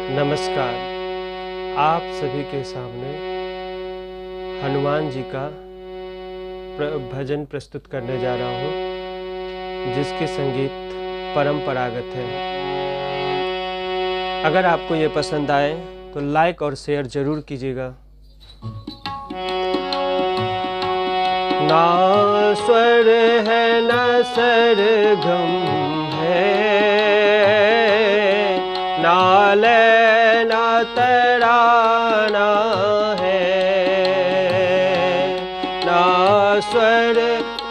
नमस्कार। आप सभी के सामने हनुमान जी का भजन प्रस्तुत करने जा रहा हूँ, जिसके संगीत परंपरागत है। अगर आपको ये पसंद आए तो लाइक और शेयर जरूर कीजिएगा। ना स्वर है ना सरगम है, ना लय ना तराना है। ना स्वर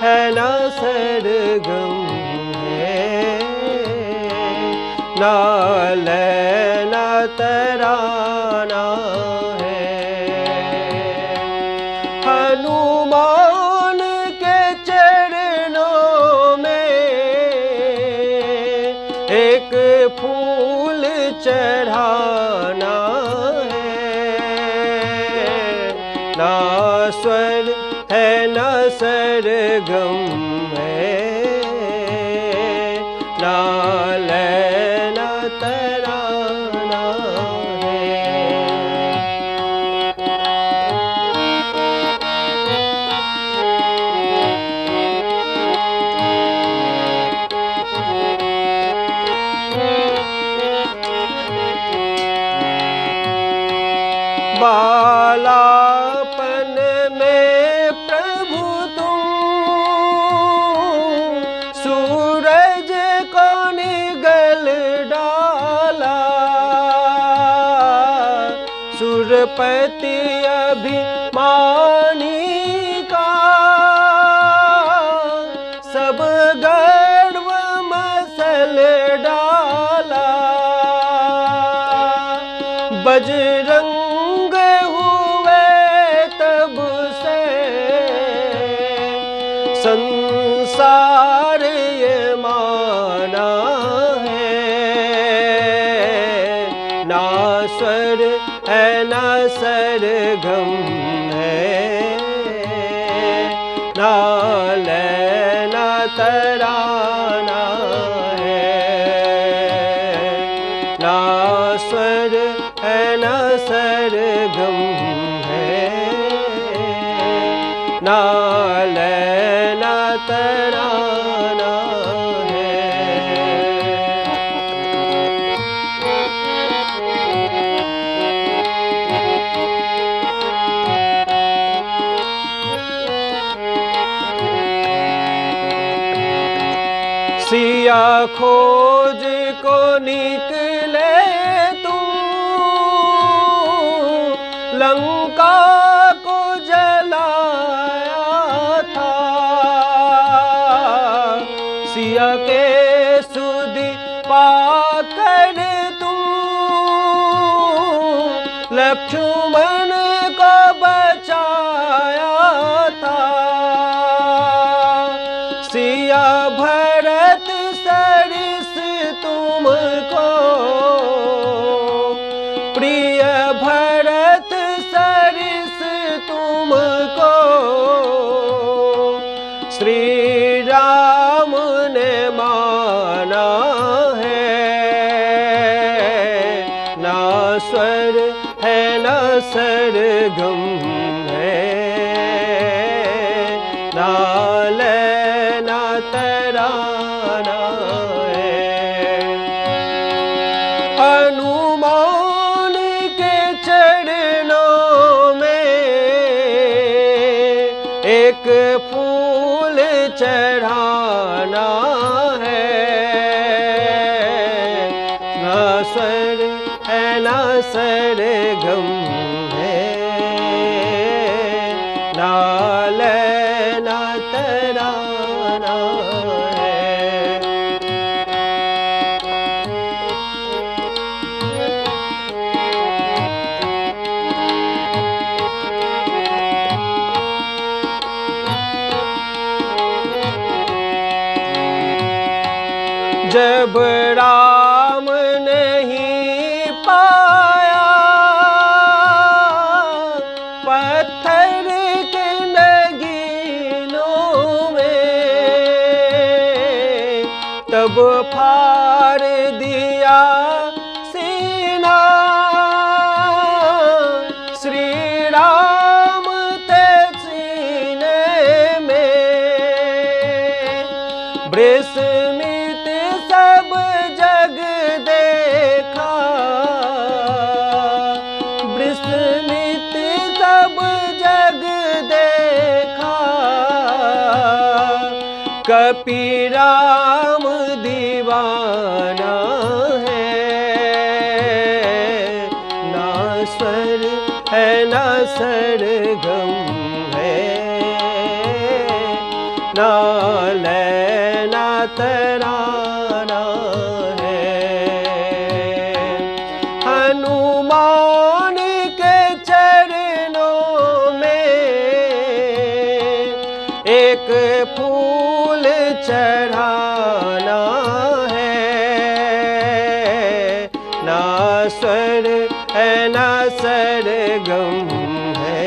है ना सरगम है, ना लय ना तराना है। हनुमान के चरणों में एक फूल चढ़ाना है। ना स्वर है ना सरगम है, ना लय ना तराना है। बालापन में प्रभु तुम सूरज को निगल डाला। सुरपति अभिमानी का सब गर्व मसल डाला। बजरंग संसार ये माना है। ना स्वर है ना सरगम है, ना लय ना तराना है। ना स्वर है ना सरगम है, ना लय ना तराना है। सिया खोज को निकले तुम, लंका को जलाया था। सिया के सुधि पाकर तुम लक्ष्मण को बचाया था। सिया भरत सरिस तुमको प्रिय, भरत सरिस तुमको श्री राम ने माना है। ना स्वर है ना सरगम है, ना लय ना तराना है। हनुमान के चरणों में एक फूल चढ़ाना है। ना स्वर है ना सरगम है, ना लय ना तराना है। जब राम नहीं पाया पत्थर के नगीनों में, तब फाड़ दिया सीना कपि राम दीवाना है, ना स्वर है ना सरगम है, ना लय ना तराना है। हनुमान के चरणों में एक फूल चढ़ाना है, ना स्वर है ना सरगम है,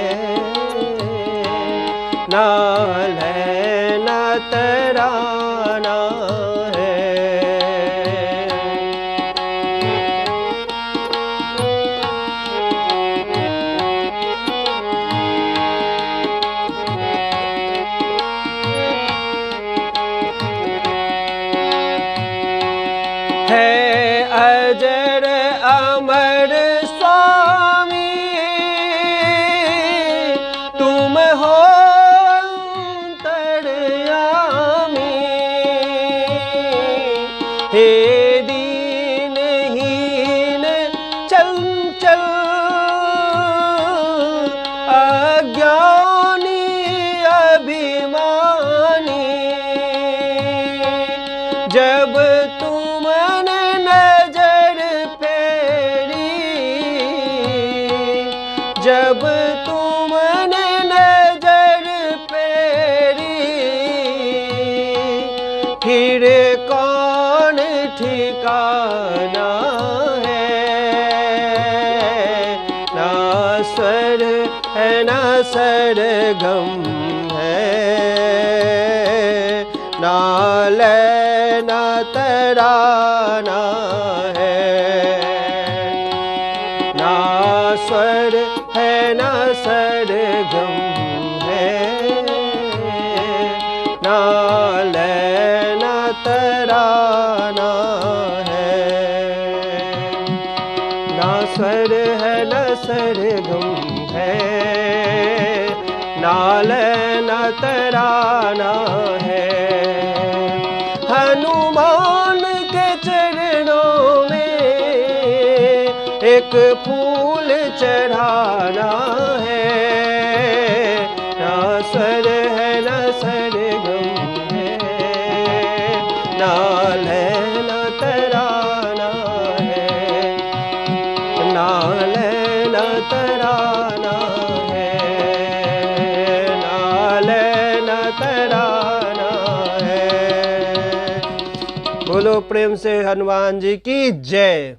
ना लय ना तराना है। है अजर अमर स्वामी तुम हो अंतर्यामी, हे दीनहीन चंचल अज्ञानी अभिमानी, जब तुमने नजर फेरी, जब तुमने नजर फेरी, फिर कौन ठिकाना है, ना स्वर है ना सरगम है, ना लय ना तराना है, ना स्वर है ना सरगम है, ना लय ना तराना है, ना स्वर है ना सरगम है, ना लय ना तराना है। हनुमान के चरणों में एक फूल चढ़ाना है, ना स्वर है ना सरगम है, ना लय ना तराना है, ना लय ना तराना है, ना लय ना तराना है। बोलो प्रेम से हनुमान जी की जय।